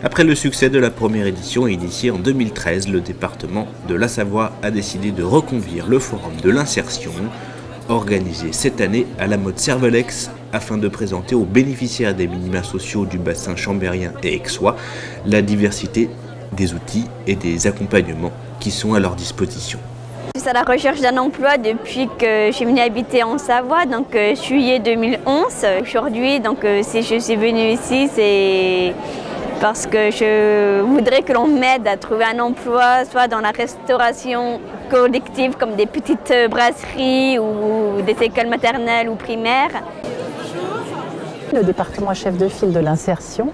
Après le succès de la première édition initiée en 2013, le département de la Savoie a décidé de reconduire le forum de l'insertion, organisé cette année à la mode Cervelex, afin de présenter aux bénéficiaires des minima sociaux du bassin chambérien et aixois la diversité des outils et des accompagnements qui sont à leur disposition. Je suis à la recherche d'un emploi depuis que je suis venue habiter en Savoie, donc juillet 2011. Aujourd'hui, si je suis venue ici, c'est parce que je voudrais que l'on m'aide à trouver un emploi, soit dans la restauration collective, comme des petites brasseries ou des écoles maternelles ou primaires. Le département est chef de file de l'insertion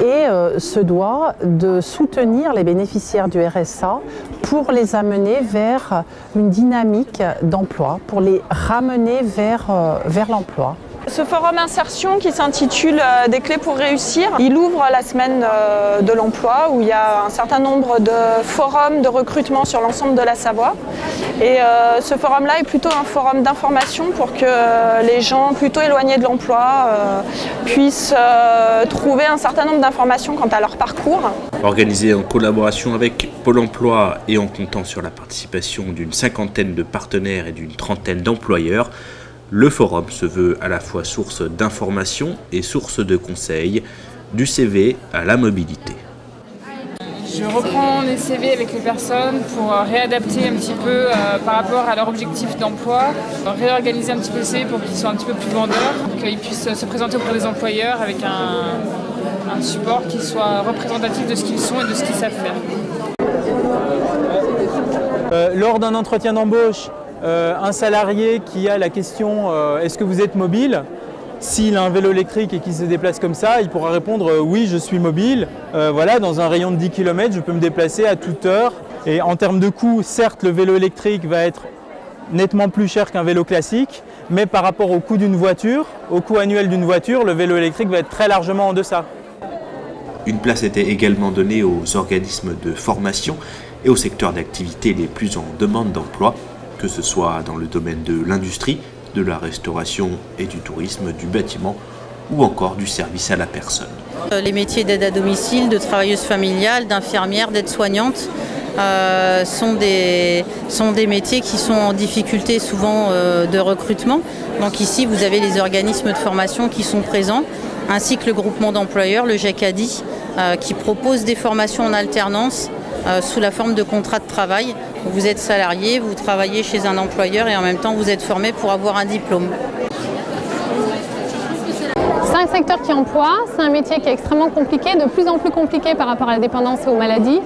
et se doit de soutenir les bénéficiaires du RSA pour les amener vers une dynamique d'emploi, pour les ramener vers l'emploi. Ce forum insertion qui s'intitule « Des clés pour réussir », il ouvre la semaine de l'emploi où il y a un certain nombre de forums de recrutement sur l'ensemble de la Savoie. Et ce forum-là est plutôt un forum d'information pour que les gens plutôt éloignés de l'emploi puissent trouver un certain nombre d'informations quant à leur parcours. Organisé en collaboration avec Pôle emploi et en comptant sur la participation d'une cinquantaine de partenaires et d'une trentaine d'employeurs, le forum se veut à la fois source d'information et source de conseils, du CV à la mobilité. Je reprends les CV avec les personnes pour réadapter un petit peu par rapport à leur objectif d'emploi, réorganiser un petit peu le CV pour qu'ils soient un petit peu plus vendeurs, pour qu'ils puissent se présenter auprès des employeurs avec un support qui soit représentatif de ce qu'ils sont et de ce qu'ils savent faire. Lors d'un entretien d'embauche, un salarié qui a la question est-ce que vous êtes mobile? S'il a un vélo électrique et qu'il se déplace comme ça, il pourra répondre oui, je suis mobile. Voilà, dans un rayon de 10 km, je peux me déplacer à toute heure. Et en termes de coût, certes, le vélo électrique va être nettement plus cher qu'un vélo classique, mais par rapport au coût d'une voiture, au coût annuel d'une voiture, le vélo électrique va être très largement en deçà. Une place était également donnée aux organismes de formation et aux secteurs d'activité les plus en demande d'emploi, que ce soit dans le domaine de l'industrie, de la restauration et du tourisme, du bâtiment ou encore du service à la personne. Les métiers d'aide à domicile, de travailleuse familiale, d'infirmière, d'aide-soignante sont des métiers qui sont en difficulté souvent de recrutement. Donc ici, vous avez les organismes de formation qui sont présents, ainsi que le groupement d'employeurs, le GECADI, qui propose des formations en alternance sous la forme de contrat de travail. Vous êtes salarié, vous travaillez chez un employeur et en même temps vous êtes formé pour avoir un diplôme. C'est un secteur qui emploie, c'est un métier qui est extrêmement compliqué, de plus en plus compliqué par rapport à la dépendance et aux maladies.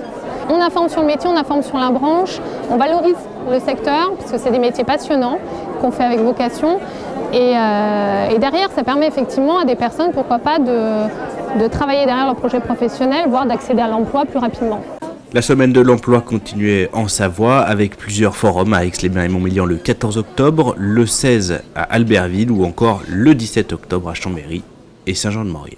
On informe sur le métier, on informe sur la branche, on valorise le secteur parce que c'est des métiers passionnants qu'on fait avec vocation. Et derrière, ça permet effectivement à des personnes, pourquoi pas, de travailler derrière leur projet professionnel, voire d'accéder à l'emploi plus rapidement. La semaine de l'emploi continuait en Savoie avec plusieurs forums à Aix-les-Bains et Montmélian le 14 octobre, le 16 à Albertville ou encore le 17 octobre à Chambéry et Saint-Jean-de-Maurienne.